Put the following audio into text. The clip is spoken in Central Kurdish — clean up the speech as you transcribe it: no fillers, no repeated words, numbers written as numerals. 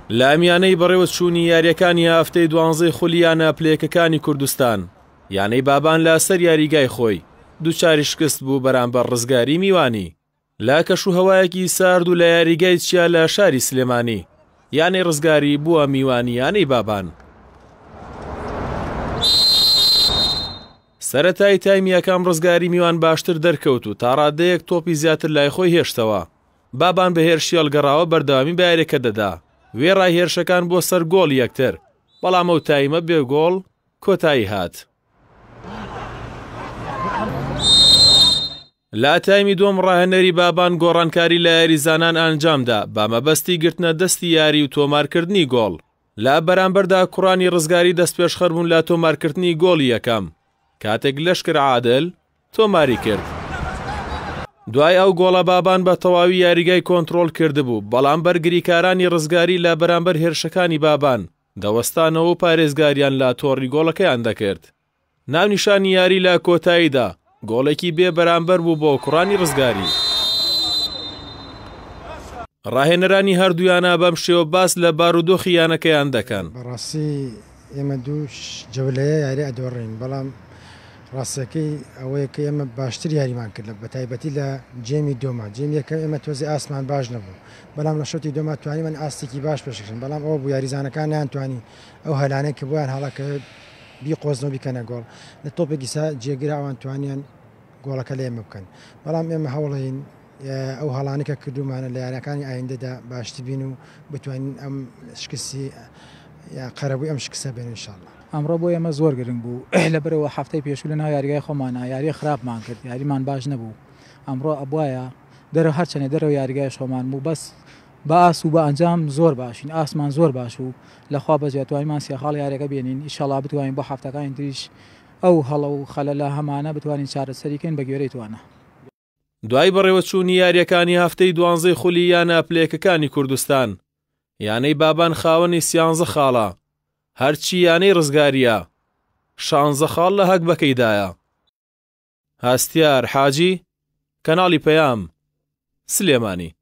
لە ئەمیانەی بەڕێوەچوونی یاریەکانی هەفتەی 12 خولیانە پلەیەکەکانی کوردستان یانەی بابان لە سەر یاریگای خۆی دووچاری شکست بوو بەرامبەر ڕزگاری میوانی لا کەشوهەوایەکی سارد و لە یاریگای چیا لە شاری سلێمانی یانەی ڕزگاری بووە میوانی یانەی بابان. سەرەتای تایمیەکان ڕزگاری میوان باشتر دەرکەوت و تا ڕادەیەک تۆپی زیاتر لای خۆی هێشتەوە. بابان بە هێرشی هەڵگەڕاوە بەردەوامی بە یاریەکە دەدا. وێڕای هێرشەکان بۆ سەر گۆڵ یەکتر، بەڵام ئەو تایمە بێ گۆڵ کۆتایی هات. لا تایمی دوم ڕاهێنەری بابان گۆڕانکاری لە یاریزانان ئەنجامدا بە مەبەستی گرتنە دەستی یاری و تۆمارکردنی گۆڵ. لە بەرامبەردا کوڕانی ڕزگاری دەست پێشخەر بوون لە تۆمارکردنی گۆڵی یەکەم کاتێک لەشکر عادل تۆماری کرد. دوای ئەو گۆڵە بابان بە تەواوی یاریگای کۆنتڕۆڵ کردبوو، بەڵام بەرگریکارانی ڕزگاری لە بەرامبەر هێرشەکانی بابان دەوەستانەوە و پارێزگاریان لە تۆڕی گۆڵەکەیان دەکرد. ناونیشانی یاری لە کۆتاییدا گۆڵێکی بێ بەرامبەر بوو بۆ کوڕانی ڕزگاری. ڕاهێنەرانی هەردوویانە بەم شێوە باس لە بارودۆخی یانەکەیان دەکەن. بەڕاستی ئێمە دووش جەولەیە یاری ئەدۆڕین، بەڵام ڕاستەکەی ئەوەیە کە ئێمە باشتر یاریمان کرد بە تایبەتی لە جێمی دۆما. جێمی یەکەم ئێمە تۆزی ئاسمان باش نەبوو، بەڵام لە شەوتی دۆما توانیمان ئاستێکی باش پێشکەشن، بەڵام ئەوە بوو یاریزانەکان نەیانتوانی ئەو هەلانەی کە بۆیان هەڵەکە بیقۆزنەوە بیکەنە گۆڵ. لە تۆپێکی سا جێگرا ئەوان توانیان گۆڵەکە لە ئێمە بکەن، بەڵام ئێمە هەوڵین ئەو هەڵانەکە کردومانە لە یاریەکانی ئایندەدا باشتر بین و بتوانین ئەم شکستی قەرەبووی ئەم شکستە بێن ئینشاءالله. ئەمڕۆ بۆ ئێمە زۆر گرنگ بوو لەبەرەوە هەفتەی پێشوو لەناو یاریگای خۆمانە یاری خراپمان کرد، یاریمان باش نەبوو. ئەمڕۆ ئەبوایە دەرەوە هەرچەنێ دەرەوە یاریگای خۆمان بوو، بەس بە ئاس و بە ئەنجام زۆر باشین، ئاسمان زۆر باش و لەخوا بەجێ توانیمان سێخاڵ یاریەکە بێنین. ئینشاءالله بتوانین بۆ هەفتەکانی تریش ئەو هەڵە و خەلەلە هەمانە بتوانین چارەسەریکەین بە گوێرەی توانە. دوای بەڕێوەچوونی یاریەکانی هەفتەی 12 خولی یانە پلەیەکەکانی کوردستان یانەی بابان خاوەنی 13 خاڵە، هەرچی یانەی ڕزگاریە 16 خاڵ لە هەک بەکەیدایە. هاستیار حاجی، کەناڵی پەیام، سلێمانی.